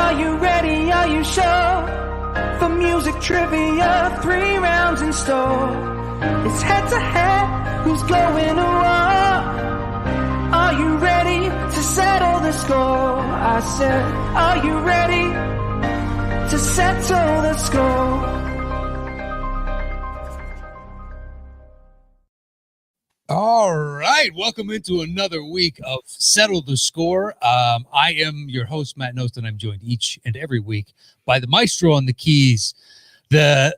Are you ready? Are you sure? For music trivia, 3 rounds in store. It's head to head, who's going to war? Are you ready to settle the score? I said, are you ready to settle the score? All right, welcome into another week of Settle the Score. I am your host, Matt Nost, and I'm joined each and every week by the maestro on the keys. I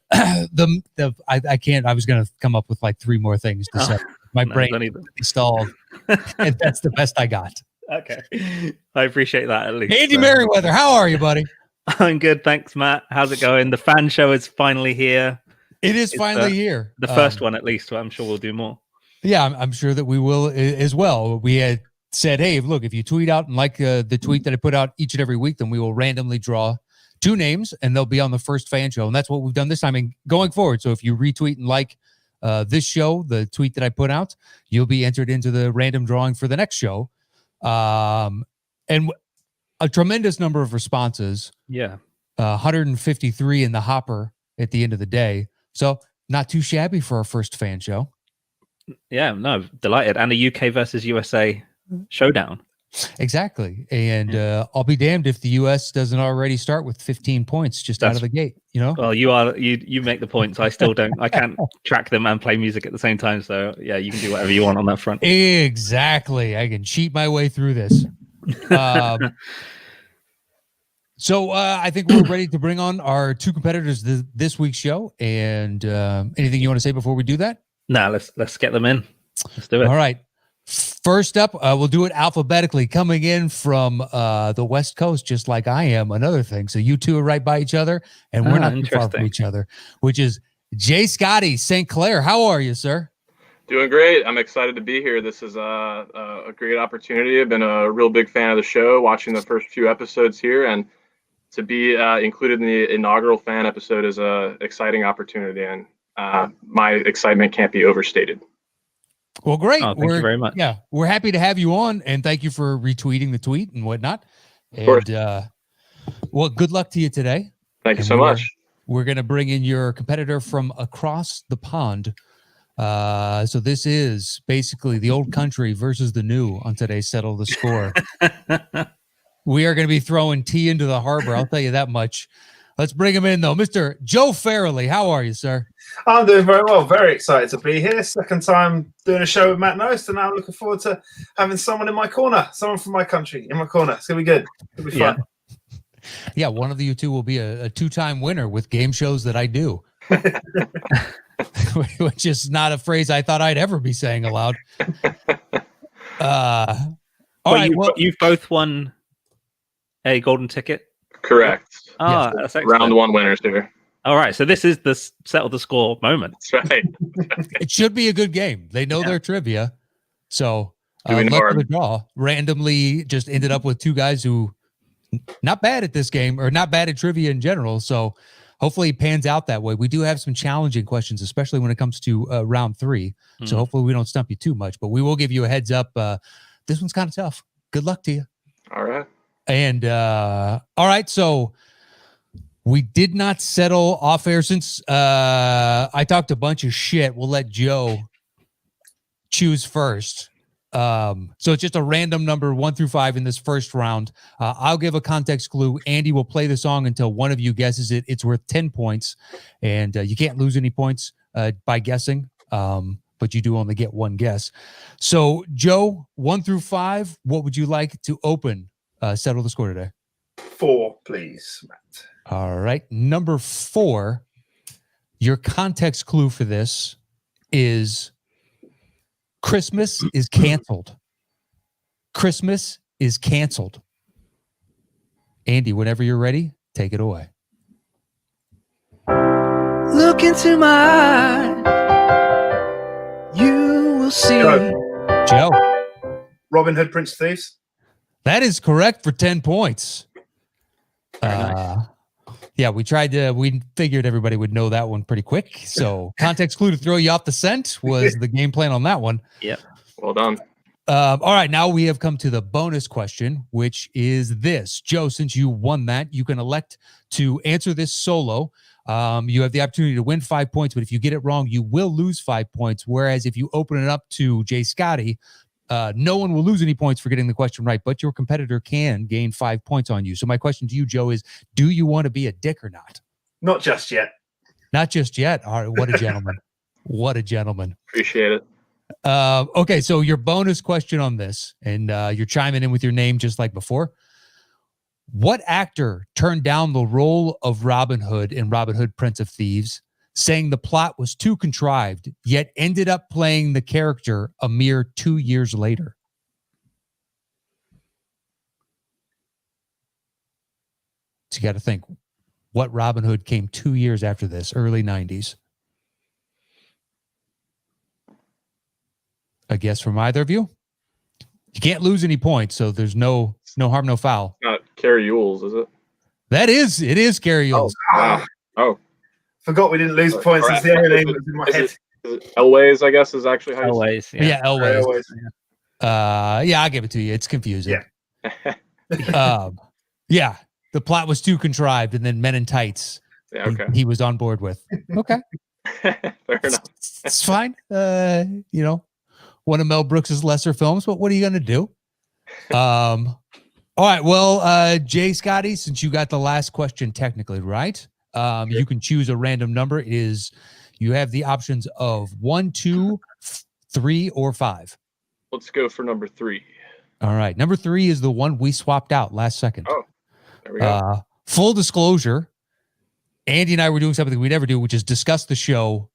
can't. I was going to come up with like 3 more things to say. My brain stalled, and that's the best I got. Okay, I appreciate that at least. Andy Merriweather, how are you, buddy? I'm good, thanks, Matt. How's it going? The fan show is finally here. It's finally here. The first one, at least. I'm sure we'll do more. Yeah, I'm sure that we will as well. We had said, hey, look, if you tweet out and like the tweet that I put out each and every week, then we will randomly draw 2 names and they'll be on the first fan show. And that's what we've done this time and going forward. So if you retweet and like this show, the tweet that I put out, you'll be entered into the random drawing for the next show. And a tremendous number of responses. Yeah. 153 in the hopper at the end of the day. So not too shabby for our first fan show. Yeah, no, delighted. And a UK versus USA showdown. Exactly. And I'll be damned if the US doesn't already start with 15 points just out of the gate, you know? Well, you make the points. I still don't. I can't track them and play music at the same time. So yeah, you can do whatever you want on that front. Exactly. I can cheat my way through this. So I think we're ready to bring on our 2 competitors this week's show. And anything you want to say before we do that? No, let's get them in. Let's do it. All right. First up, we'll do it alphabetically. Coming in from the West Coast, just like I am, another thing. So you 2 are right by each other, and we're not too far from each other, which is Jay Scotty St. Clair. How are you, sir? Doing great. I'm excited to be here. This is a great opportunity. I've been a real big fan of the show, watching the first few episodes here, and to be included in the inaugural fan episode is a exciting opportunity, and my excitement can't be overstated. Well, great. Thank you very much. Yeah, we're happy to have you on, and thank you for retweeting the tweet and whatnot. And well, good luck to you today. Thank you so much. We're going to bring in your competitor from across the pond. So this is basically the old country versus the new on today's Settle the Score. We are going to be throwing tea into the harbor. I'll tell you that much. Let's bring him in, though. Mr. Joe Farrelly, how are you, sir? I'm doing very well. Very excited to be here. Second time doing a show with Matt Nost, and now I'm looking forward to having someone in my corner, someone from my country in my corner. It's going to be good. It'll be fun. Yeah, one of you 2 will be a 2-time winner with game shows that I do, which is not a phrase I thought I'd ever be saying aloud. All right, you've both won a golden ticket. Correct. Yes. That's excellent. Round 1 winners here. All right, so this is the settle the score moment. That's right. It should be a good game. They know their trivia. So luck of the draw. Randomly just ended up with 2 guys who not bad at this game or not bad at trivia in general. So hopefully it pans out that way. We do have some challenging questions, especially when it comes to round 3. So hopefully we don't stump you too much, but we will give you a heads up. This one's kind of tough. Good luck to you. All right. And all right, so we did not settle off air since I talked a bunch of shit. We'll let Joe choose first. So it's just a random number 1 through 5 in this first round. I'll give a context clue. Andy will play the song until one of you guesses it. It's worth 10 points, and you can't lose any points by guessing. But you do only get 1 guess. So Joe, 1 through 5, what would you like to open? Settle the score today. 4, please, Matt. All right. Number 4, your context clue for this is Christmas is canceled. Christmas is canceled. Andy, whenever you're ready, take it away. Look into my eyes, you will see. Joe. Robin Hood, Prince of Thieves. That is correct for 10 points. Nice. Yeah, we figured everybody would know that one pretty quick. So context clue to throw you off the scent was the game plan on that one. Yep. Well done. All right, now we have come to the bonus question, which is this. Joe, since you won that, you can elect to answer this solo. You have the opportunity to win 5 points, but if you get it wrong, you will lose 5 points. Whereas if you open it up to Jay Scotty, no one will lose any points for getting the question right, but your competitor can gain 5 points on you. So my question to you, Joe, is do you want to be a dick or not? Not just yet. Not just yet. All right, what a gentleman. What a gentleman. Appreciate it. Okay, so your bonus question on this, and you're chiming in with your name just like before. What actor turned down the role of Robin Hood in Robin Hood, Prince of Thieves, saying the plot was too contrived, yet ended up playing the character a mere 2 years later? So you got to think, what Robin Hood came 2 years after this, early 90s? A guess from either of you? You can't lose any points, so there's no harm, no foul. Not Carrie Ewells, is it? It is Gary Ewells. Wow. Oh, Forgot we didn't lose points. It's the only name that was in my head. is it Elways, I guess, is actually how you say Always. Yeah, Elway. Always. Yeah, I'll give it to you. It's confusing. Yeah. Yeah, the plot was too contrived, and then Men in Tights. Yeah, okay. He was on board with. Okay, Fair enough. it's fine. One of Mel Brooks's lesser films, but what are you gonna do? All right. Well, Jay Scotty, since you got the last question technically right, you can choose a random number. You have the options of 1, 2, 3, or 5. Let's go for number 3. All right. Number 3 is the one we swapped out last second. Oh, there we go. Full disclosure, Andy and I were doing something we never do, which is discuss the show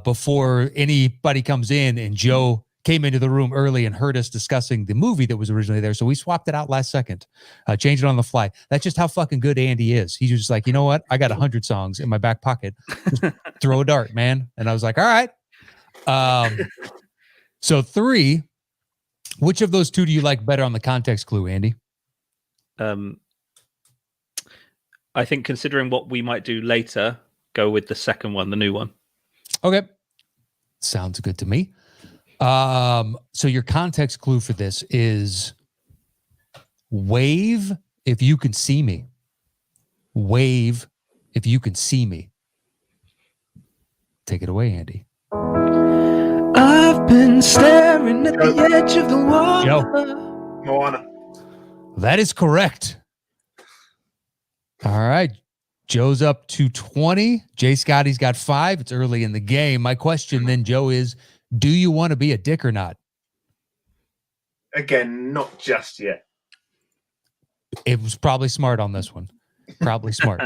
before anybody comes in, and Joe came into the room early and heard us discussing the movie that was originally there. So we swapped it out last second, changed it on the fly. That's just how fucking good Andy is. He's just like, you know what? I got 100 songs in my back pocket. Just throw a dart, man. And I was like, all right. So 3, which of those 2 do you like better on the context clue, Andy? I think considering what we might do later, go with the second one, the new one. Okay. Sounds good to me. So your context clue for this is wave if you can see me. Wave if you can see me. Take it away, Andy. I've been staring at the edge of the water. Joe. Moana. That is correct. All right. Joe's up to 20. Jay Scotty's got 5. It's early in the game. My question then, Joe, is do you want to be a dick or not? Again, not just yet. It was probably smart on this one. Probably smart.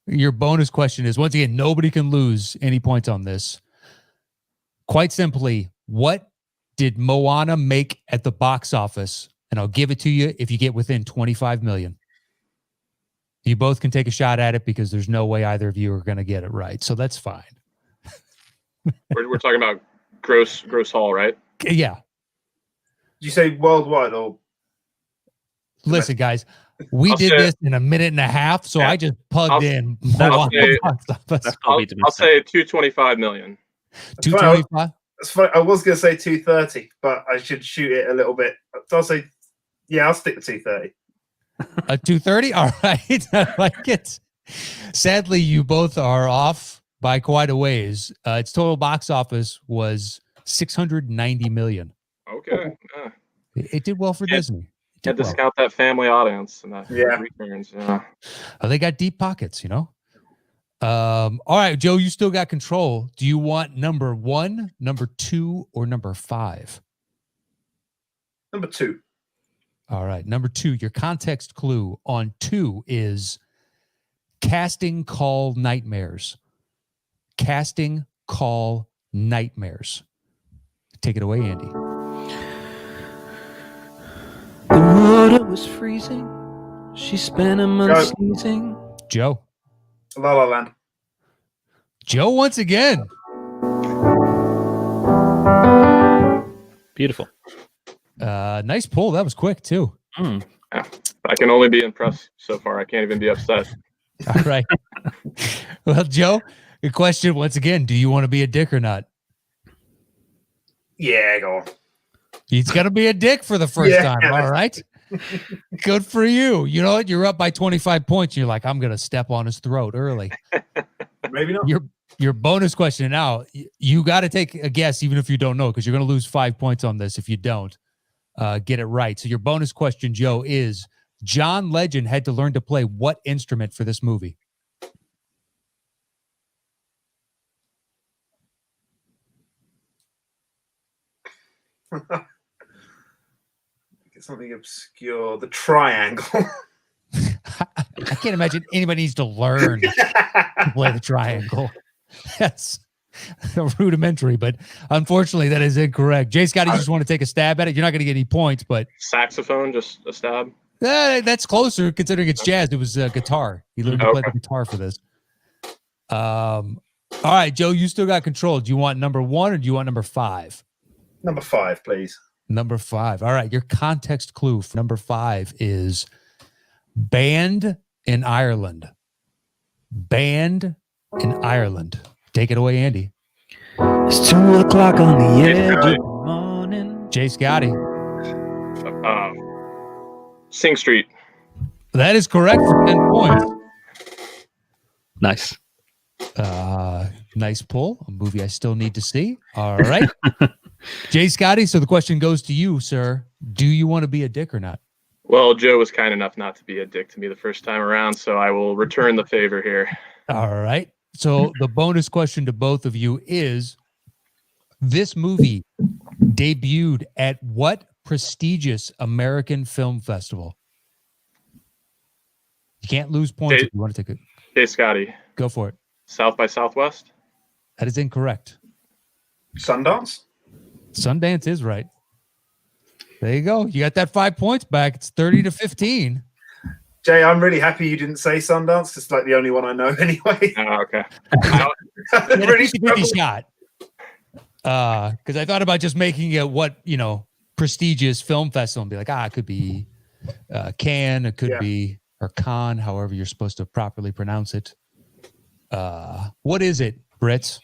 Your bonus question is, once again, nobody can lose any points on this. Quite simply, what did Moana make at the box office? And I'll give it to you if you get within 25 million. You both can take a shot at it because there's no way either of you are going to get it right. So that's fine. We're talking about gross haul, right? Yeah. Did you say worldwide or? Listen, guys, we I'll did say- this in a minute and a half, so Yeah. I just plugged I'll- in. I'll say- box office. That's I'll, probably I'll say 225 million. 225. That's fine. I was going to say 230, but I should shoot it a little bit. So I'll say, yeah, I'll stick to 230. 230. All right. I like it. Sadly, you both are off by quite a ways. Its total box office was 690 million. Okay. It did well for Yeah. Disney. It Had did to well. scout that family audience and that Yeah. returns. Yeah. They got deep pockets, you know. All right, Joe, you still got control. Do you want number 1, number 2, or number 5? Number 2. All right, number 2. Your context clue on 2 is casting call nightmares. Casting call nightmares. Take it away, Andy. The water was freezing. She spent a month sneezing. Joe. La La Land. Joe once again. Beautiful. Nice pull. That was quick too. Mm. I can only be impressed so far. I can't even be upset. All right. Well, Joe, the question once again, do you want to be a dick or not? Yeah, go on. He's gonna be a dick for the first Yeah. time. All right. Good for you. You know what? You're up by 25 points. You're like, I'm gonna step on his throat early. Maybe not. Your bonus question now, you got to take a guess, even if you don't know, because you're going to lose 5 points on this if you don't get it right. So your bonus question, Joe, is John Legend had to learn to play what instrument for this movie? Something obscure. The triangle. I can't imagine anybody needs to learn to play the triangle. That's rudimentary, but unfortunately, that is incorrect. Jay Scott, you just want to take a stab at it. You're not going to get any points, but Saxophone, just a stab. that's closer considering it's jazz. It was guitar. He learned to play the guitar for this. All right, Joe, you still got control. Do you want number 1 or do you want number 5? Number 5, please. Number 5. All right, your context clue for number 5 is banned in Ireland. Banned in Ireland. Take it away, Andy. It's 2 o'clock on the edge of the morning. Jay Scotty. Sing Street. That is correct for 10 points. Nice. Nice pull. A movie I still need to see. All right. Jay Scotty, so the question goes to you, sir. Do you want to be a dick or not? Well, Joe was kind enough not to be a dick to me the first time around, so I will return the favor here. All right. So the bonus question to both of you is, this movie debuted at what prestigious American film festival? You can't lose points if you want to take it. Hey, Scotty. Go for it. South by Southwest? That is incorrect. Sundance? Sundance is right. There you go. You got that 5 points back. It's 30-15. Jay, I'm really happy you didn't say Sundance. It's like the only one I know anyway. Oh, okay. Really 50-50 shot. Because I thought about just making it what, prestigious film festival and be like, it could be Cannes, it could be, or Cannes, however you're supposed to properly pronounce it. What is it, Brits?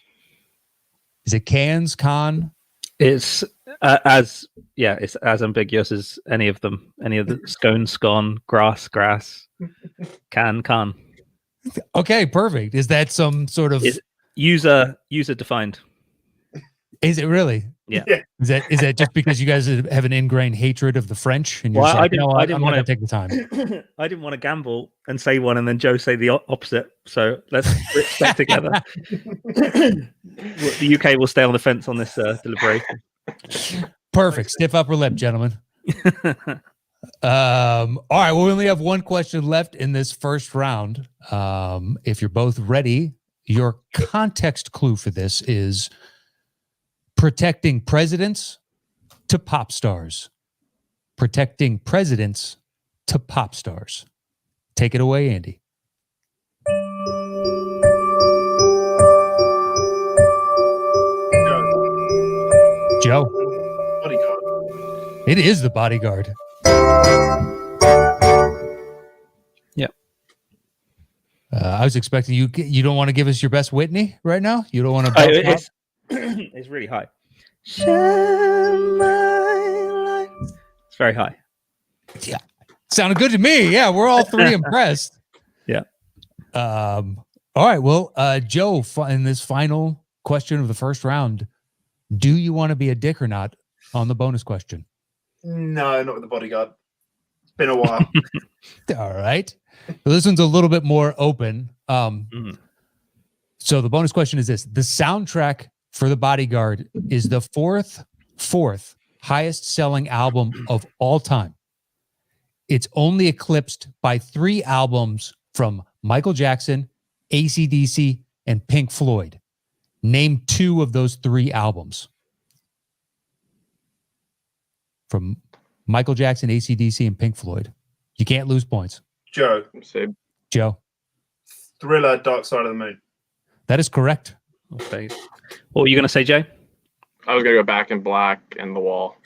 Is it Cannes, Cannes? It's it's as ambiguous as any of them. Any of the scone, grass, can. Okay, perfect. Is that some sort of user defined? Is it really? Yeah. Is that just because you guys have an ingrained hatred of the French? And you're Well, like, I didn't I'm want not to take the time. I didn't want to gamble and say one and then Joe say the opposite. So let's stick together. The UK will stay on the fence on this deliberation. Perfect. Stiff upper lip, gentlemen. All right. Well, we only have one question left in this first round. If you're both ready, your context clue for this is protecting presidents to pop stars. Protecting presidents to pop stars. Take it away, Andy. Joe. Bodyguard. It is The Bodyguard. Yep. I was expecting you. You don't want to give us your best Whitney right now? You don't want to. It's really high. Shine my light. It's very high. Yeah. Sounded good to me. Yeah, we're all three impressed. Yeah. All right. Well, Joe, in this final question of the first round, do you want to be a dick or not on the bonus question? No, not with The Bodyguard. It's been a while. All right. Well, this one's a little bit more open. So the bonus question is this. The soundtrack for The Bodyguard is the fourth highest selling album of all time. It's only eclipsed by 3 albums from Michael Jackson, AC/DC, and Pink Floyd. Name 2 of those 3 albums. From Michael Jackson, AC/DC, and Pink Floyd. You can't lose points. Joe. Joe. Thriller, Dark Side of the Moon. That is correct. Okay. What were you going to say, Jay? I was going to go Back in Black and The Wall.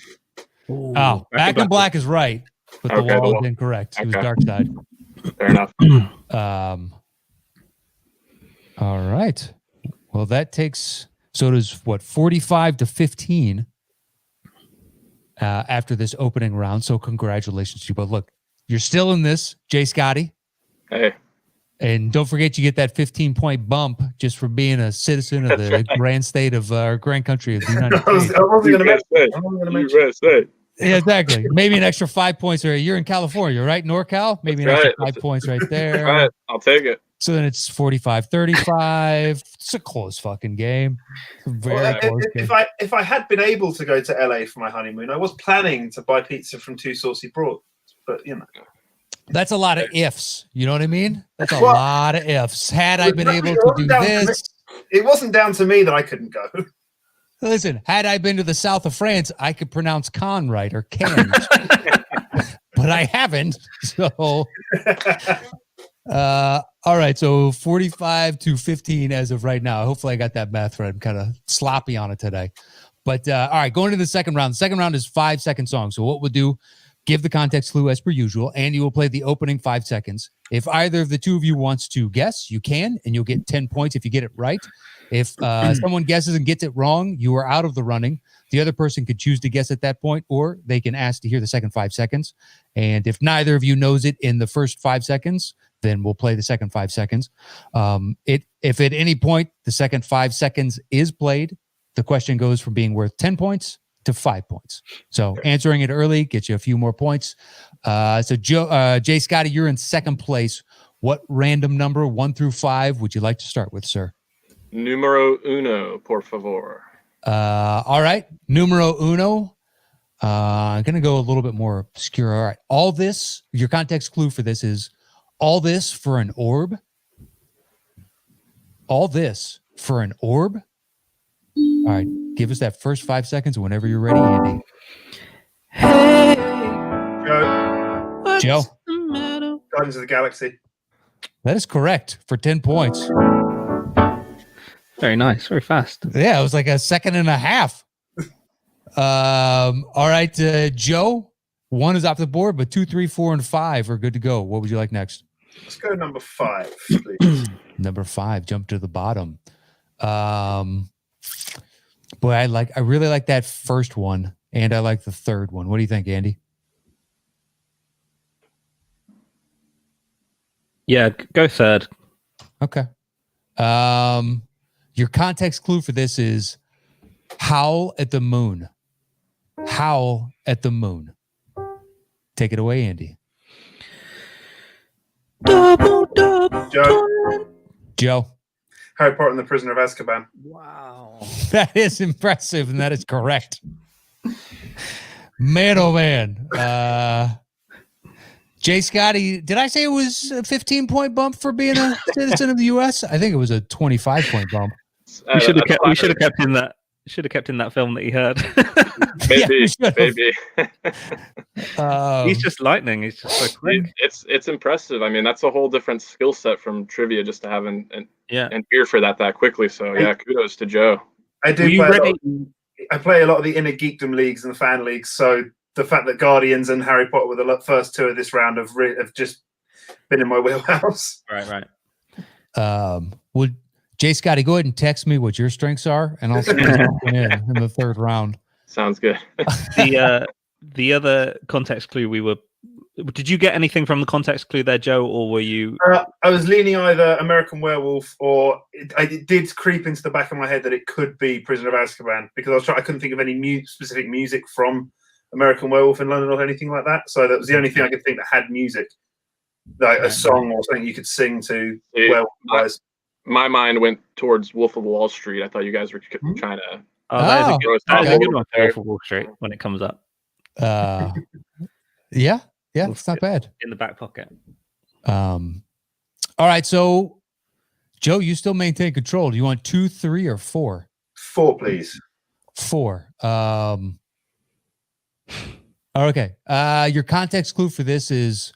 Oh, Back in Black is right, but The Wall is incorrect. It was Dark Side. Fair enough. All right. Well, that takes, so it is what, 45-15. after this opening round. So congratulations to you. But look, you're still in this, Jay Scotty. Hey, And don't forget, you get that 15-point bump just for being a citizen of the grand state of grand country of the United I States. wasn't going to mention. USA. Yeah, exactly. Maybe an extra 5 points. Or you're in California, right? NorCal? Maybe an That's extra right. 5 points right there. All right, I'll take it. So then it's 45-35. It's a close fucking game. It's a very Well, close game. if I had been able to go to LA for my honeymoon, I was planning to buy pizza from Two Saucy Broads, but you know. That's a lot of ifs. You know what I mean? That's a Well, lot of ifs. Had I been able it to wasn't do down to this, It wasn't down to me that I couldn't go. listen, had I been to the south of France, I could pronounce con right or can. But I haven't. So, all right. So 45-15 as of right now. Hopefully I got that math right. I'm kind of sloppy on it today. But all right, going to the second round. The second round is 5-second songs. So what we'll do, give the context clue as per usual, and you will play the opening 5 seconds. If either of the two of you wants to guess, you can, and you'll get 10 points if you get it right. If someone guesses and gets it wrong, you are out of the running. The other person could choose to guess at that point, or they can ask to hear the second 5 seconds. And if neither of you knows it in the first 5 seconds, then we'll play the second 5 seconds. If at any point the second 5 seconds is played, the question goes from being worth 10 points to 5 points. So answering it early gets you a few more points. So Jay Scotty, you're in second place. What random number, 1 through 5, would you like to start with, sir? Numero uno, por favor. All right. Numero uno. I'm going to go a little bit more obscure. All right. All this, your context clue for this is all this for an orb. All this for an orb. All right. Give us that first 5 seconds whenever you're ready, Andy. Joe. Guardians of the Galaxy. That is correct for 10 points. Very nice. Very fast. Yeah, it was like a second and a half. All right, Joe. 1 is off the board, but 2, 3, 4, and 5 are good to go. What would you like next? Let's go number 5, please. Number 5, jump to the bottom. Boy, I really like that first one, and I like the third one. What do you think, Andy? Yeah, go third. Okay. Your context clue for this is Howl at the Moon. Howl at the Moon. Take it away, Andy. Joe. Harry Potter and the Prisoner of Azkaban. Wow. That is impressive, and that is correct. Man, oh man. Jay Scotty, did I say it was a 15-point bump for being a citizen of the U.S.? I think it was a 25-point bump. We should have kept in that. Should have kept in that film that he heard. Maybe, Yeah, maybe. He's just lightning. He's just so quick. It's impressive. I mean, that's a whole different skill set from trivia just to have an Yeah. ear for that quickly. So yeah, kudos to Joe. I Were you ready? I play a lot of the inner geekdom leagues and the fan leagues, so the fact that Guardians and Harry Potter were the first two of this round have just been in my wheelhouse. Right. Would Jay Scotty go ahead and text me what your strengths are, and I'll see something in the third round. Sounds good. The other context clue did you get anything from the context clue there, Joe, or were you? I was leaning either American Werewolf or it did creep into the back of my head that it could be Prisoner of Azkaban because I couldn't think of any specific music from American Werewolf in London or anything like that. So that was the only thing I could think that had music, like a song or something you could sing to. Werewolf. My mind went towards Wolf of Wall Street. I thought you guys were trying to. That is a good one for there. Wolf of Wall Street when it comes up Yeah, it's not bad. in the back pocket. All right, so Joe, you still maintain control. Do you want 2, 3, or 4? 4, please. 4. Okay. Your context clue for this is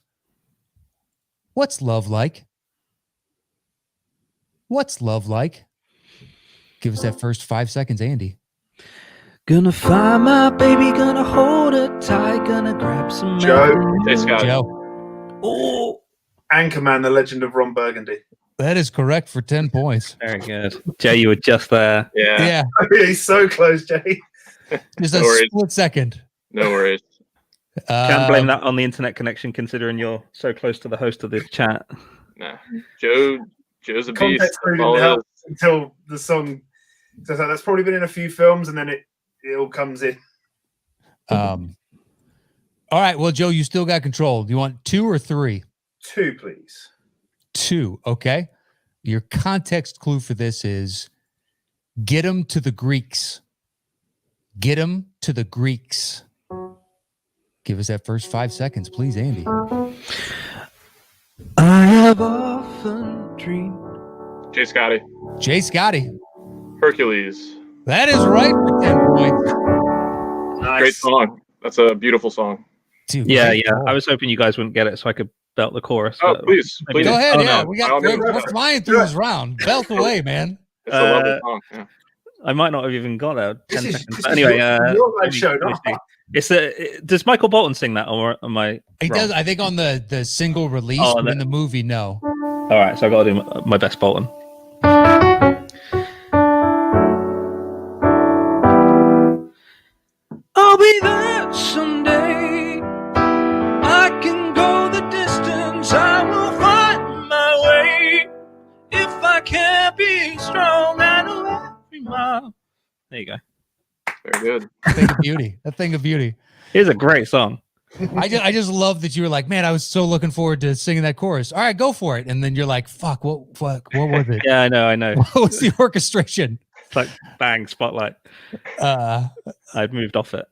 what's love like? What's love like? Give us that first 5 seconds, Andy. Gonna find my baby, gonna hold her tight, gonna grab some Joe. Hey, Scott. Joe, Oh, Anchorman, The Legend of Ron Burgundy. that is correct for 10 points. Very good, Jay. You were just there. Yeah. Yeah, He's so close, Jay. just a No worries. split second. No worries. Can't blame that on the internet connection, considering you're so close to the host of this chat. Nah, Joe's a beast. Context clue That's all didn't it help is. until the song. So that's probably been in a few films, and then it all comes in. All right. Well, Joe, you still got control. Do you want 2 or 3? 2, please. 2. Okay. Your context clue for this is get them to the Greeks. Get them to the Greeks. Give us that first 5 seconds, please, Andy. I have often dreamed. Jay Scotty, Jay Scotty. Hercules. That is right for 10 points. Nice. Great song. That's a beautiful song. Dude, Yeah, great yeah. call. I was hoping you guys wouldn't get it so I could belt the chorus. Oh, but- please. Go ahead. Oh, Yeah, no. we By all got means. we're flying through this round. Belt away, man. It's a lovely song. Yeah. I might not have even got there. 10 This is- seconds. this But is anyway, your live let me- show, let me not see. Does Michael Bolton sing that, or am I? He wrong? does. I think on the single release, Oh, but that- in the movie, no. All right, so I got to do my best Bolton. I'll be there someday. I can go the distance. I will find my way. If I can't be strong, I know every mile. There you go. Very good. A thing of beauty. A thing of beauty. Here's a great song. I just love that you were like, man, I was so looking forward to singing that chorus. All right, go for it. And then you're like, fuck, what was it? Yeah, I know. What was the orchestration? It's like bang, spotlight. I'd moved off it.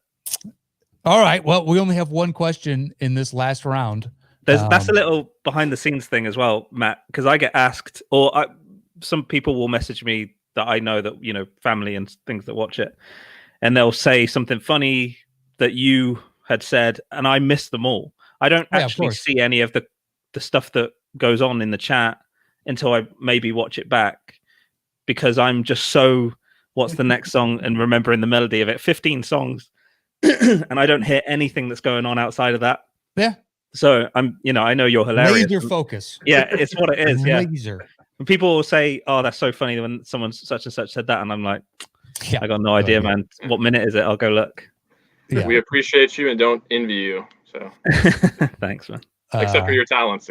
All right. Well, we only have one question in this last round. That's a little behind the scenes thing as well, Matt, because I get asked, or some people will message me that I know that, family and things that watch it, and they'll say something funny that you had said, and I miss them all. I don't Yeah, of actually course. see any of the stuff that goes on in the chat until I maybe watch it back, because I'm just so what's the next song and remembering the melody of it. 15 songs and I don't hear anything that's going on outside of that. Yeah. So I know you're hilarious. Laser focus. Yeah, it's what it is. Yeah. Laser. And people will say, "Oh, that's so funny when someone such and such said that," and I'm like, Yeah. "I got no idea, man. What minute is it? I'll go look." Yeah. We appreciate you and don't envy you. So, Thanks, man. except for your talents.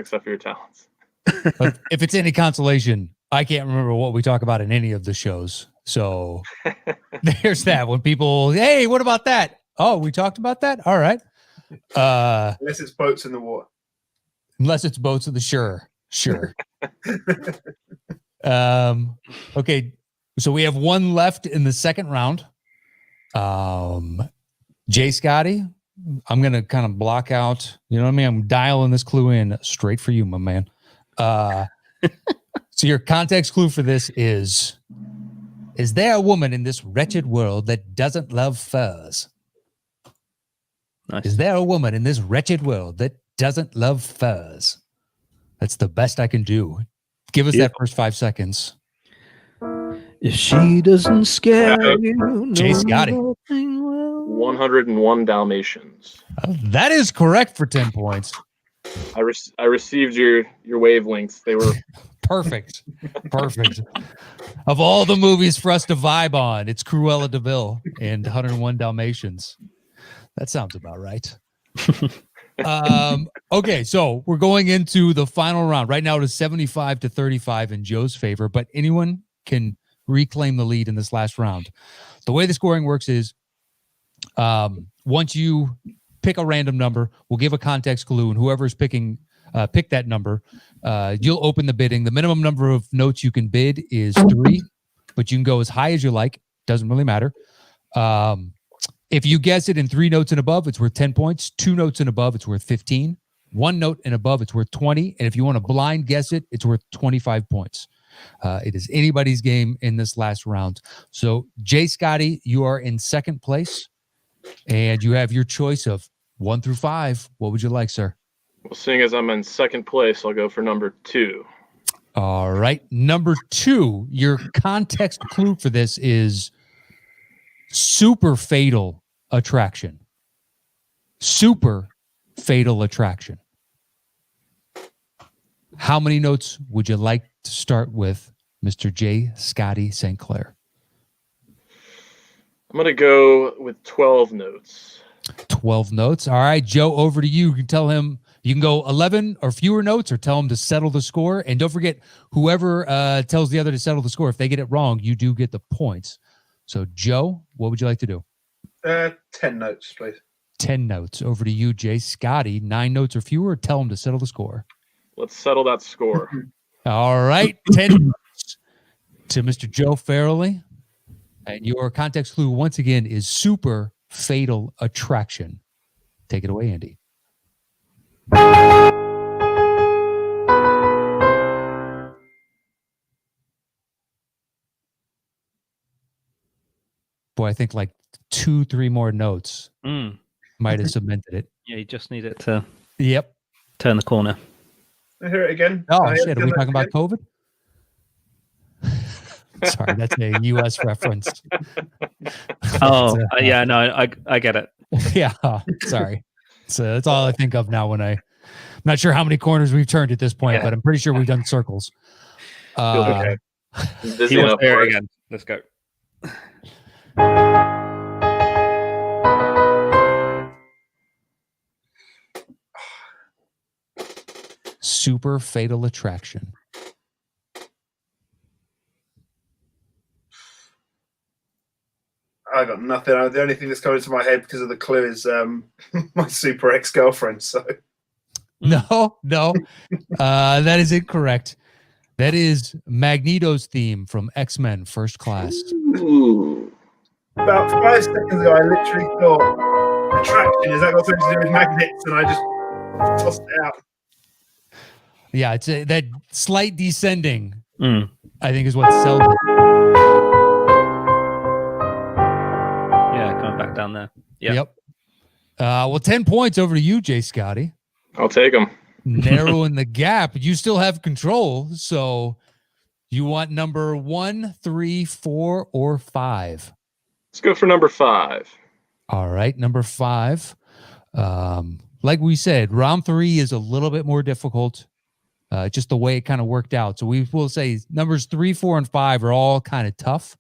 But if it's any consolation, I can't remember what we talk about in any of the shows. So there's that. When people, hey, what about that? Oh, we talked about that. All right. Unless it's boats in the water. Unless it's boats of the sure. Okay. So we have one left in the second round. Jay Scotty, I'm gonna kind of block out. You know what I mean? I'm dialing this clue in straight for you, my man. So your context clue for this is there a woman in this wretched world that doesn't love furs? Nice. Is there a woman in this wretched world that doesn't love furs? That's the best I can do. Give us that first 5 seconds. If she doesn't scare you, Jay Scotty. nothing will. 101 Dalmatians. That is correct for 10 points. I received your wavelengths. They were Perfect. Perfect. Of all the movies for us to vibe on, it's Cruella de Vil and 101 Dalmatians. That sounds about right. Okay, so we're going into the final round. Right now it is 75-35 in Joe's favor, but anyone can reclaim the lead in this last round. The way the scoring works is once you pick a random number, we'll give a context clue, and whoever's picking pick that number, you'll open the bidding. The minimum number of notes you can bid is 3, but you can go as high as you like. Doesn't really matter. If you guess it in 3 notes and above, it's worth 10 points. 2 notes and above, it's worth 15. 1 note and above, it's worth 20. And if you want to blind guess it, it's worth 25 points. It is anybody's game in this last round. So, Jay Scotty, you are in second place, and you have your choice of 1 through 5. What would you like, sir? well, seeing as I'm in second place, I'll go for number 2. All right. Number 2, your context clue for this is super fatal attraction. Super fatal attraction. How many notes would you like to start with, Mr. J. Scotty St. Clair? I'm going to go with 12 notes. 12 notes. All right, Joe, over to you. You can tell him you can go 11 or fewer notes or tell him to settle the score. And don't forget, whoever tells the other to settle the score, if they get it wrong, you do get the points. So, Joe, what would you like to do? 10 notes, please. 10 notes. Over to you, Jay. Scotty, 9 notes or fewer. Tell him to settle the score. Let's settle that score. All right, 10 notes to Mr. Joe Farrelly. And your context clue, once again, is super fatal attraction. Take it away, Andy. Boy, I think like 2-3 more notes might have cemented it. Yeah, you just need it to Yep. turn the corner. I hear it again. Oh, I shit. Are we talking about again. COVID? Sorry, that's a U.S. reference. Oh, But, yeah, no, I get it. yeah. Sorry. So that's all I think of now when I'm not sure how many corners we've turned at this point, Yeah. but I'm pretty sure we've done circles. Okay. He Busy wants enough to hear for it it. again. Let's go. Super fatal attraction. I got nothing. The only thing that's coming to my head because of the clue is my super ex-girlfriend. So No, that is incorrect. That is Magneto's theme from X-Men First Class. Ooh. about 5 seconds ago, I literally thought attraction is that got something to do with magnets, and I just tossed it out. Yeah, it's that slight descending, Mm. I think, is what sells it. Yeah, coming back down there. Yeah. Yep. Well, 10 points over to you, Jay Scotty. I'll take them. Narrowing the gap. You still have control. So you want number 1, 3, 4, or 5? Let's go for number 5. All right, number 5. Like we said, round 3 is a little bit more difficult. Just the way it kind of worked out. So we will say numbers 3, 4, and 5 are all kind of tough.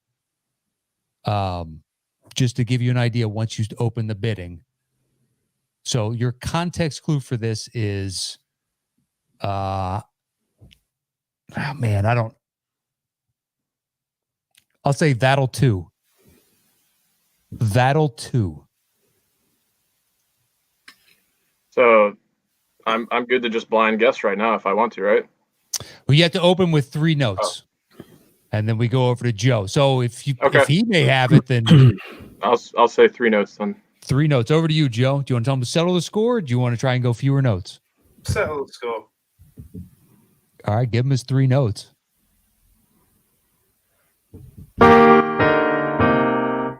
Just to give you an idea once you open the bidding. So your context clue for this is, oh man, I'll say that'll 2. That'll 2. So I'm good to just blind guess right now if I want to, right? Well, you have to open with 3 notes. And then we go over to Joe. So if he may have it, then I'll say 3 notes then. 3 notes. Over to you, Joe. Do you want to tell him to settle the score? Or do you want to try and go fewer notes? Settle the score. All right, give him his 3 notes. I'm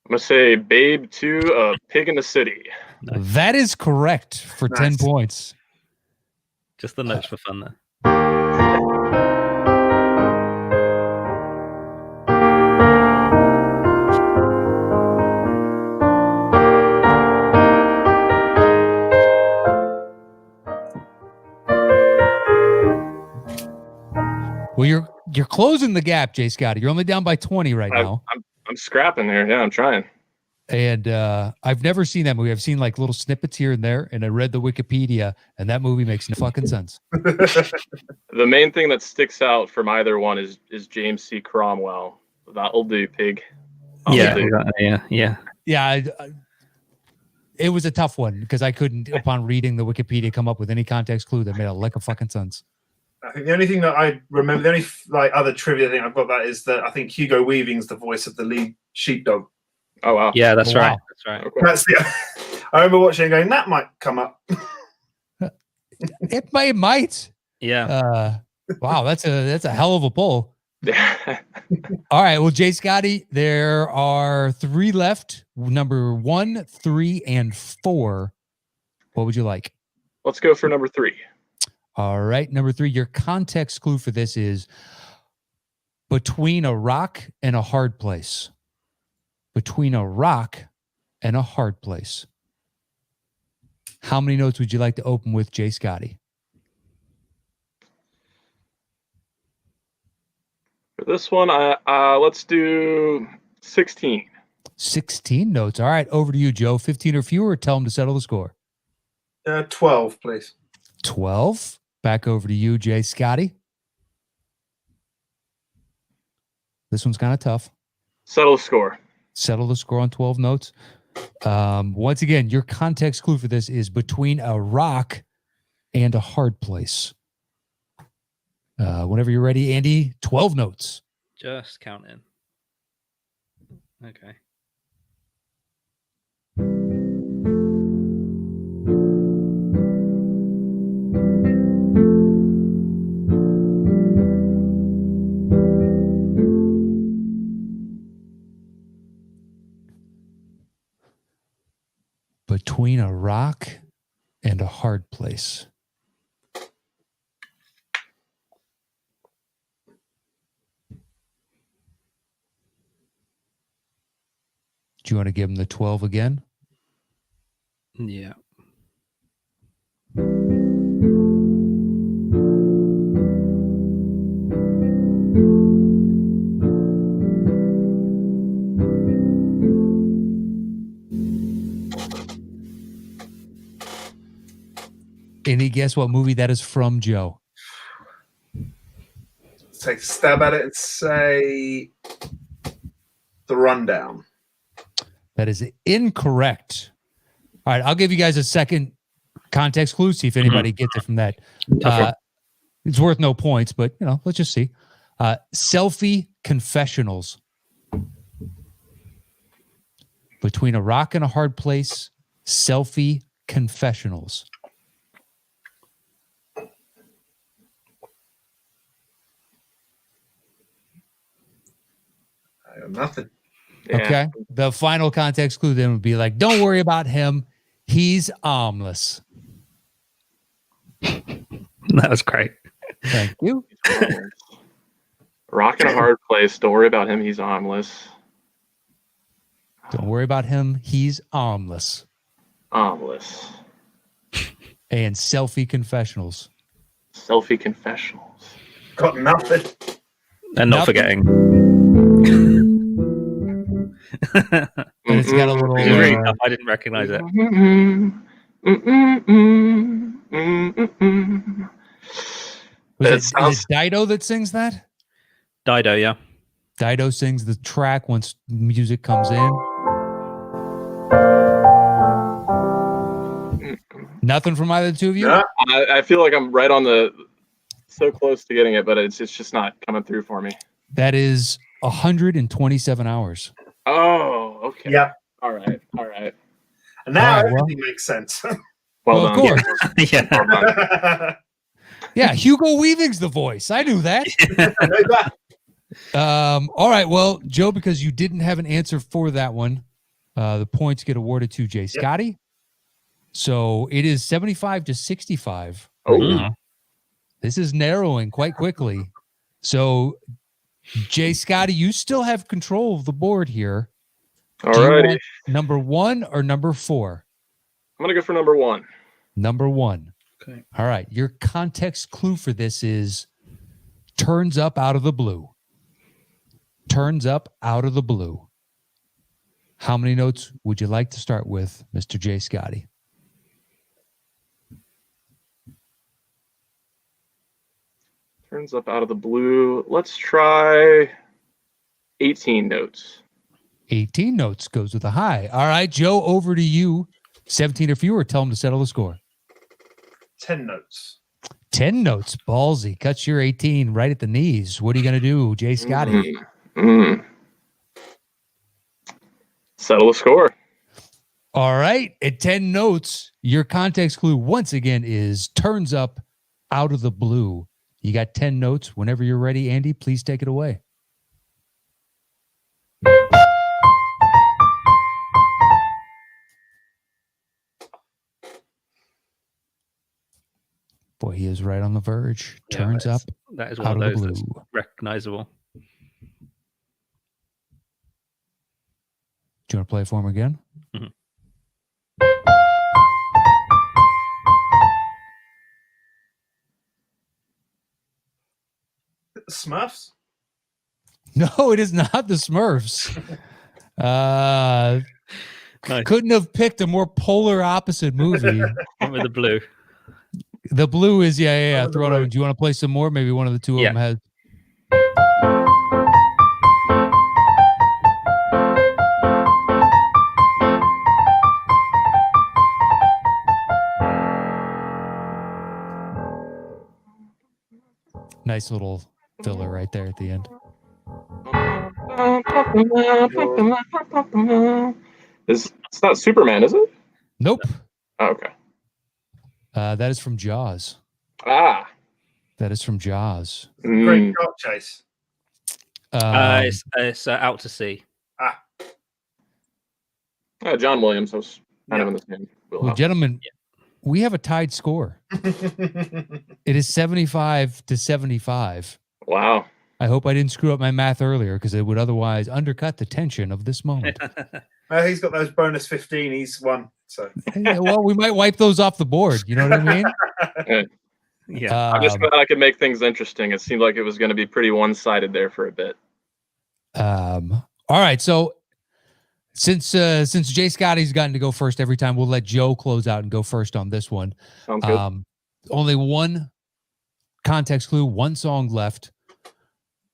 gonna say Babe 2, Pig in the City. That is correct for 10 Nice. points. Just the notes for fun there. Well, you're closing the gap, Jay Scotty. You're only down by 20 right now. I'm scrapping here. Yeah, I'm trying. And I've never seen that movie. I've seen like little snippets here and there, and I read the Wikipedia, and that movie makes no fucking sense. The main thing that sticks out from either one is James C. Cromwell. That'll do, Pig. Yeah, That'll do. yeah. Yeah, it was a tough one because I couldn't, upon reading the Wikipedia, come up with any context clue that made a lick of fucking sense. I think the only thing that I remember, the only like other trivia thing I've got that is that I think Hugo Weaving's the voice of the lead sheepdog. Oh wow. Yeah, that's Wow. right. That's right. Okay. That's the. I remember watching and going, that might come up. It might. Yeah. Wow, that's a hell of a pull. Yeah. All right, well, Jay Scotty, there are 3 left. Number 1, 3, and 4. What would you like? Let's go for number 3. All right, number 3. Your context clue for this is between a rock and a hard place. Between a rock and a hard place. How many notes would you like to open with, Jay Scotty? For this one, let's do 16. 16 notes. All right, over to you, Joe. 15 or fewer. Tell them to settle the score. 12, please. 12. Back over to you, Jay Scotty. This one's kind of tough. Settle the score. Settle the score on 12 notes. Once again, your context clue for this is between a rock and a hard place. Whenever you're ready, Andy, 12 notes. Just counting. Okay. Between a rock and a hard place. Do you want to give him the 12 again? Yeah. Any guess what movie that is from, Joe? Take a stab at it and say The Rundown. That is incorrect. All right, I'll give you guys a second context clue, see if anybody gets it from that. It's worth no points, but let's just see. Selfie confessionals. Between a rock and a hard place, selfie confessionals. I got nothing. Yeah. Okay. The final context clue then would be like, don't worry about him. He's armless. That was great. Thank you. Rock in a hard place. Don't worry about him. He's armless. Don't worry about him. He's armless. Armless. And selfie confessionals. Selfie confessionals. Got nothing. And not Nothing. forgetting. And it's got a little. It was really tough. I didn't recognize it. Is it Dido that sings that? Dido, yeah. Dido sings the track once music comes in. Nothing from either of the two of you? No. I feel like I'm right on the so close to getting it, but it's just not coming through for me. That is 127 hours. Oh, okay. Yep. All right. And now All right, well. everything makes sense. Well Of done. course. Yeah. I Yeah, Hugo Weaving's the voice. I knew that. know that. All right. Well, Joe, because you didn't have an answer for that one, the points get awarded to Jay Scotty. So it is 75 to 65. Oh, This is narrowing quite quickly. So, Jay Scotty, you still have control of the board here. all Do you righty. want number 1 or number 4? I'm going to go for number 1. Number 1. Okay. All right. Your context clue for this is turns up out of the blue. Turns up out of the blue. How many notes would you like to start with, Mr. Jay Scotty? Turns up out of the blue. Let's try 18 notes. 18 notes goes with a high. All right, Joe, over to you. 17 or fewer. Tell them to settle the score. 10 notes. 10 notes. Ballsy. Cuts your 18 right at the knees. What are you going to do, Jay Scotty? Settle the score. All right. At 10 notes, your context clue once again is turns up out of the blue. You got 10 notes. Whenever you're ready, Andy, please take it away. Boy, he is right on the verge. Yeah, Turns up that is out one of of the those that's blue. recognizable. Do you want to play it for him again? Mhm. Smurfs? No, it is not the Smurfs. Uh, Nice. couldn't have picked a more polar opposite movie. Went with the blue. The blue is yeah. The Throw it blue. on. Do you want to play some more? Maybe one of the two Yeah. of them has. Nice little filler right there at the end. It's not Superman, is it? Nope. Oh, okay. That is from Jaws. Ah. That is from Jaws. Great car chase. It's Out to Sea. John Williams was kind of in the same Well, wheelhouse. gentlemen, we have a tied score. It is 75-75. Wow. I hope I didn't screw up my math earlier because it would otherwise undercut the tension of this moment. He's got those bonus 15. He's won. So Yeah, well, we might wipe those off the board. You know what I mean? Yeah. I'm just glad I could make things interesting. It seemed like it was going to be pretty one-sided there for a bit. All right. So since Jay Scotty's gotten to go first every time, we'll let Joe close out and go first on this one. Sounds good. Only one context clue, one song left.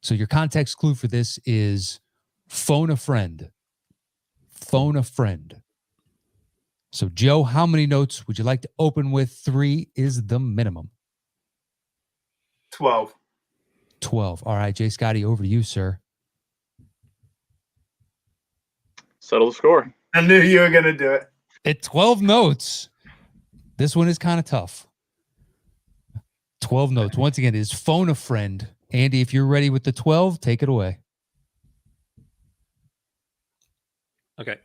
So your context clue for this is phone a friend. Phone a friend. So Joe, how many notes would you like to open with? 3 is the minimum. 12. 12. All right, Jay Scotty, over to you, sir. Settle the score. I knew you were going to do it. At 12 notes, this one is kind of tough. 12 notes. Once again, is phone a friend. Andy, if you're ready with the 12, take it away. Okay.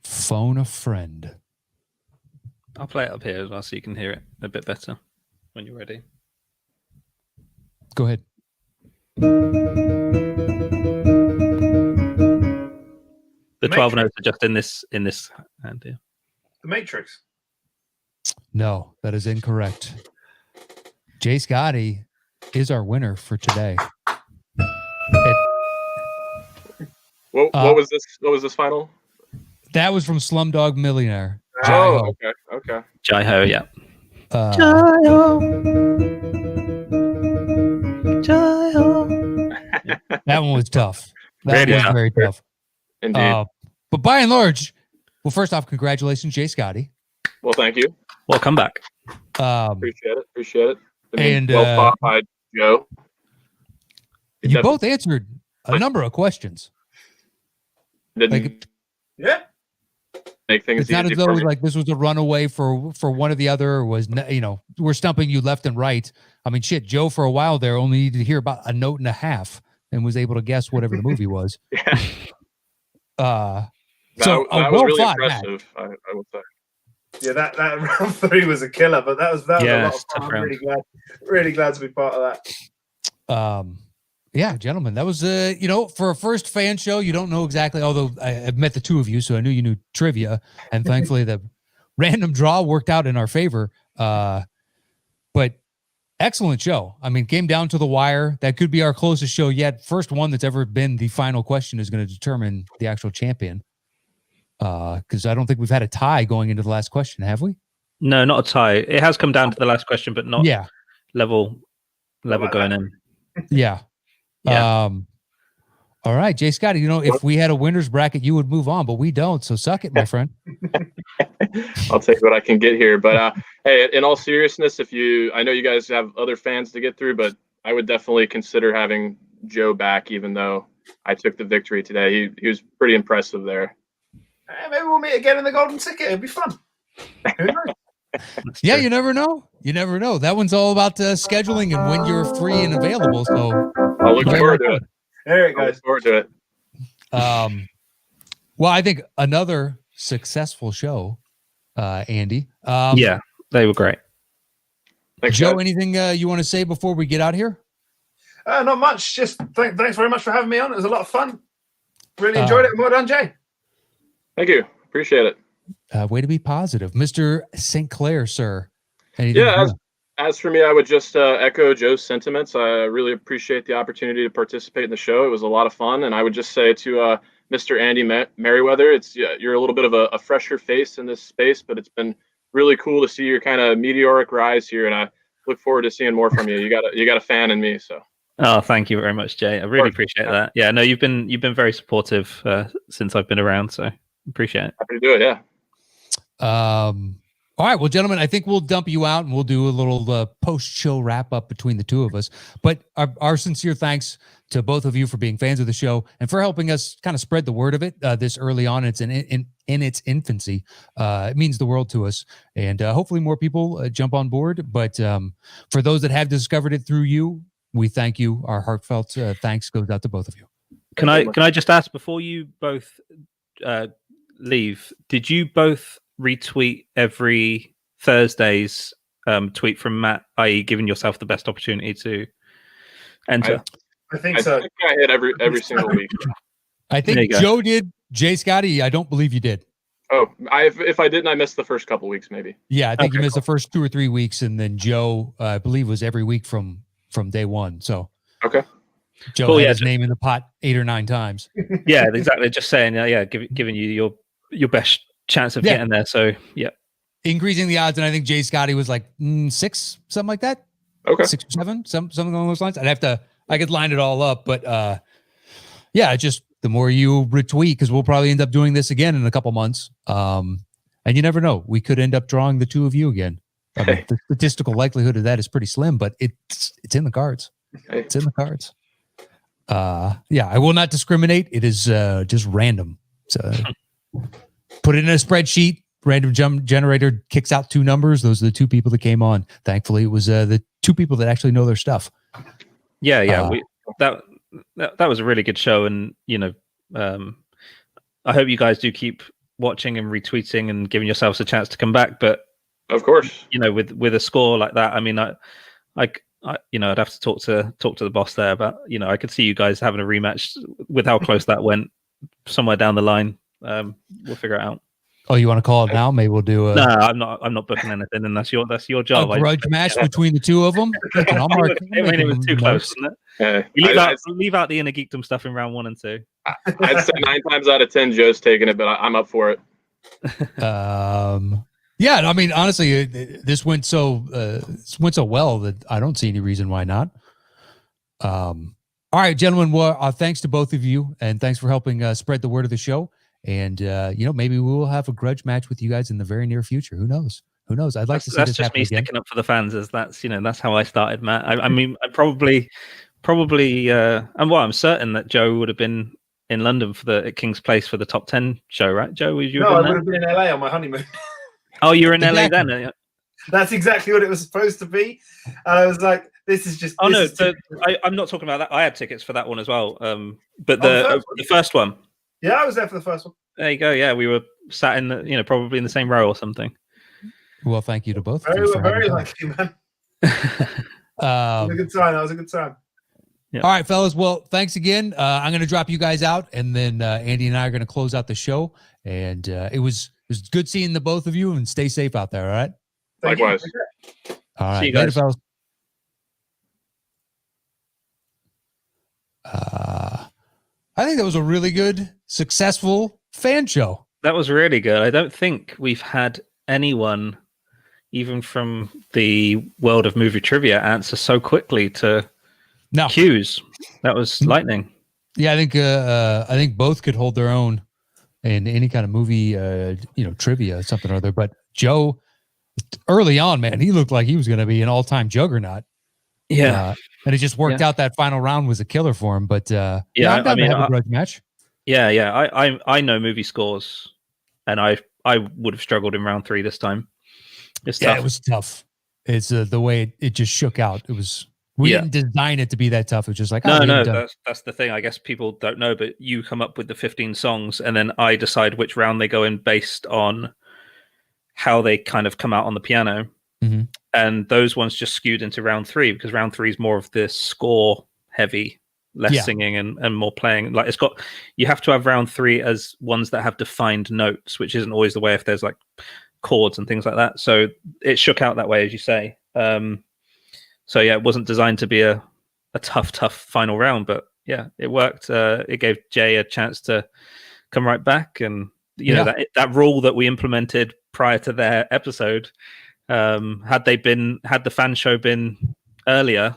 Phone a friend. I'll play it up here as well so you can hear it a bit better when you're ready. Go ahead. The 12 Matrix. notes are just in this hand here. The Matrix. No, that is incorrect. Jay Scotty is our winner for today. What was this? What was this final? That was from Slumdog Millionaire. Oh, Jai-Ho. okay. Jai Ho, yeah. That one was tough. That Very was tough. very tough. Indeed. But by and large, well, first off, congratulations, Jay Scotty. Well, thank you. Well, come back. Appreciate it. And, well thought by Joe. You both answered a number of questions. Didn't Like, Yeah. make things it's not easy as though it for was me. like this was a runaway for one or the other, or was, we're stumping you left and right. I mean, shit, Joe for a while there only needed to hear about a note and a half and was able to guess whatever the movie was. Yeah. So that a was really well-thought match. impressive. I will say. Yeah, that round 3 was a killer, but that was a Yeah, lot of it's a fun. tough I'm really glad to be part of that. Yeah, gentlemen, that was for a first fan show, you don't know exactly, although I've met the two of you, so I knew you knew trivia, and thankfully the random draw worked out in our favor. But excellent show. I mean, came down to the wire. That could be our closest show yet. First one that's ever been the final question is going to determine the actual champion. Because I don't think we've had a tie going into the last question, have we? No, not a tie. It has come down to the last question, but not Yeah. level like going that. in. Yeah. Yeah. All right, Jay Scotty, if we had a winner's bracket, you would move on, but we don't. So suck it, my friend. I'll take what I can get here. But hey, in all seriousness, I know you guys have other fans to get through, but I would definitely consider having Joe back, even though I took the victory today. He was pretty impressive there. Hey, maybe we'll meet again in the Golden Ticket. It'd be fun. Who knows? Yeah, you never know. You never know. That one's all about scheduling and when you're free and available. So I'll look forward to it. There it I look goes. forward to it. Well, I think another successful show, Andy. Yeah, they were great. Thanks, Joe, guys. anything you want to say before we get out here? Not much. Just thanks very much for having me on. It was a lot of fun. Really enjoyed it. Well done, Jay. Thank you. Appreciate it. Way to be positive. Mr. St. Clair, sir. Anything Yeah, from you? as for me, I would just echo Joe's sentiments. I really appreciate the opportunity to participate in the show. It was a lot of fun, and I would just say to Mr. Andy Merriweather, you're a little bit of a fresher face in this space, but it's been really cool to see your kind of meteoric rise here, and I look forward to seeing more from you. You got a fan in me, so. Oh, thank you very much, Jay. I really appreciate that. Yeah, no, you've been very supportive since I've been around, so appreciate it. Happy to do it. Yeah. All right, well, gentlemen, I think we'll dump you out and we'll do a little post-show wrap-up between the two of us. But our sincere thanks to both of you for being fans of the show and for helping us kind of spread the word of it this early on. It's in its infancy. It means the world to us, and hopefully more people jump on board. But for those that have discovered it through you, we thank you. Our heartfelt thanks goes out to both of you. Can I just ask, before you both leave, did you both retweet every Thursday's tweet from Matt, i.e. giving yourself the best opportunity to enter? I think so. I think I hit every single week. I think Joe did. Jay Scotty, I don't believe you did. Oh, if I didn't, I missed the first couple weeks, maybe. Yeah, I think you missed the first 2 or 3 weeks, and then Joe, I believe, was every week from day one. So okay, Joe had his name in the pot 8 or 9 times. Yeah, exactly. Just saying, giving you your best chance of getting there. So yeah, increasing the odds, and I think Jay Scotty was like 6, something like that. Okay, 6 or 7, something along those lines. I could line it all up, but yeah, just the more you retweet, because we'll probably end up doing this again in a couple months. And you never know, we could end up drawing the two of you again. I mean, the statistical likelihood of that is pretty slim, but it's in the cards. It's in the cards. Yeah, I will not discriminate. It is just random. So put it in a spreadsheet. Random generator kicks out 2 numbers. Those are the 2 people that came on. Thankfully, it was the 2 people that actually know their stuff. Yeah. That was a really good show, and I hope you guys do keep watching and retweeting and giving yourselves a chance to come back. But of course, with a score like that, I mean, I'd have to talk to the boss there, but I could see you guys having a rematch with how close that went somewhere down the line. We'll figure it out. Oh, you want to call it now? Maybe we'll do No, I'm not booking anything, and that's your job. A grudge match between the 2 of them. It was too close, wasn't it? Leave out the inner geekdom stuff in round 1 and 2. I'd say 9 times out of 10, Joe's taking it, but I'm up for it. Yeah, I mean, honestly, this went so well that I don't see any reason why not. All right, gentlemen. Well, thanks to both of you, and thanks for helping spread the word of the show. And maybe we will have a grudge match with you guys in the very near future. Who knows? I'd like to see this happen again. That's just me sticking up for the fans. As that's how I started, Matt. I mean, I probably, I'm certain that Joe would have been in London at King's Place for the top 10 show, right? Joe, would you? No, I would have been in LA on my honeymoon. Oh, you're in LA then? That's exactly what it was supposed to be. And I was like, this is just. Oh, no. I'm not talking about that. I had tickets for that one as well. But the first one. Yeah, I was there for the first one. There you go. Yeah, we were sat in probably in the same row or something. Well, thank you to both. Very lucky, man. That was a good time. That was a good time. Yeah. All right, fellas. Well, thanks again. I'm going to drop you guys out, and then Andy and I are going to close out the show. And it was good seeing the both of you, and stay safe out there. All right. Likewise. All right. See you guys. Later, fellas. I think that was a really good, successful fan show. That was really good. I don't think we've had anyone, even from the world of movie trivia, answer so quickly to cues. That was lightning. Yeah, I think both could hold their own in any kind of movie, trivia, something or other. But Joe, early on, man, he looked like he was going to be an all-time juggernaut. Yeah. And it just worked out. That final round was a killer for him. But I'm down to have a grudge match. Yeah. I know movie scores, and I would have struggled in round 3 this time. It's tough. It was tough. It's the way it just shook out. It was. We didn't design it to be that tough. It was just like no. That's the thing. I guess people don't know, but you come up with the 15 songs, and then I decide which round they go in based on how they kind of come out on the piano. Mm-hmm. And those ones just skewed into round 3 because round 3 is more of this score heavy, less singing and more playing. Like you have to have round 3 as ones that have defined notes, which isn't always the way if there's like chords and things like that. So it shook out that way, as you say. So yeah, it wasn't designed to be a tough final round, but yeah, it worked. It gave Jay a chance to come right back, and you know that rule that we implemented prior to their episode. Had the fan show been earlier,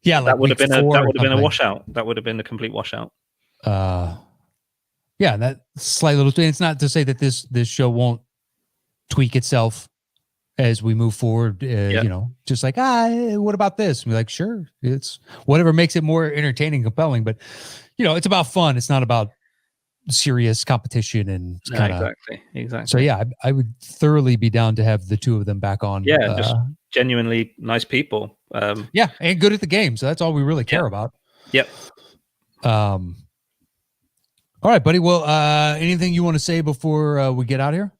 like that would have been a something. washout. That would have been a complete washout. Yeah, that slight little thing. It's not to say that this show won't tweak itself as we move forward. You know, just like what about this? And we're like, sure, it's whatever makes it more entertaining, compelling. But you know, it's about fun. It's not about serious competition and kind of exactly. So yeah, I would thoroughly be down to have the two of them back on. Yeah, just genuinely nice people. Yeah, and good at the game. So that's all we really care about. Yep. All right, buddy. Well, anything you want to say before we get out of here?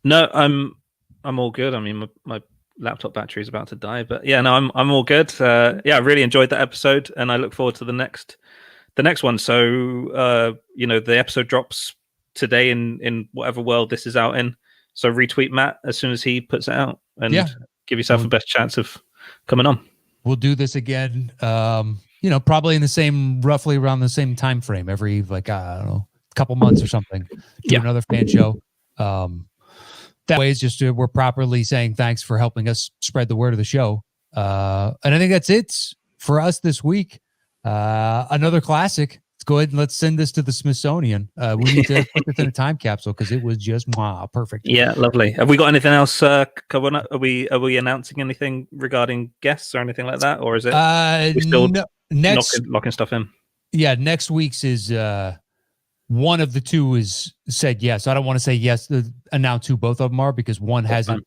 No, I'm all good. I mean, my laptop battery is about to die, but yeah, no, I'm all good. Yeah, I really enjoyed that episode, and I look forward to the next one. So, you know, the episode drops today in whatever world this is out in. So retweet Matt as soon as he puts it out, and give yourself the best chance of coming on. We'll do this again. You know, probably in roughly around the same time frame, every I don't know, couple months or something. Do another fan show. That way, it's just we're properly saying thanks for helping us spread the word of the show. And I think that's it for us this week. Another classic. Let's go ahead and let's send this to the Smithsonian. We need to put this in a time capsule because it was just perfect. Yeah, lovely. Have we got anything else coming up? Are we announcing anything regarding guests or anything like that, or is it we still locking stuff in? Yeah, next week's is one of the two is said yes. I don't want to say yes announce who both of them are because one hasn't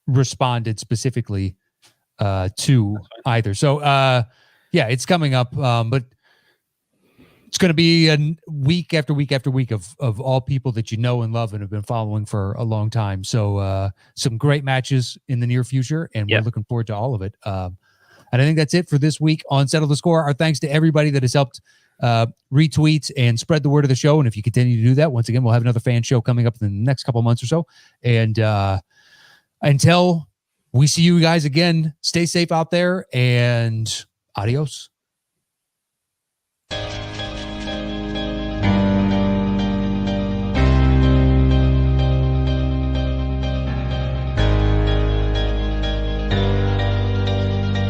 responded specifically to either. So yeah, it's coming up, but it's going to be a week after week after week of all people that you know and love and have been following for a long time. So some great matches in the near future, and we're looking forward to all of it. And I think that's it for this week on Settle the Score. Our thanks to everybody that has helped retweet and spread the word of the show. And if you continue to do that, once again, we'll have another fan show coming up in the next couple months or so. And until we see you guys again, stay safe out there and adios.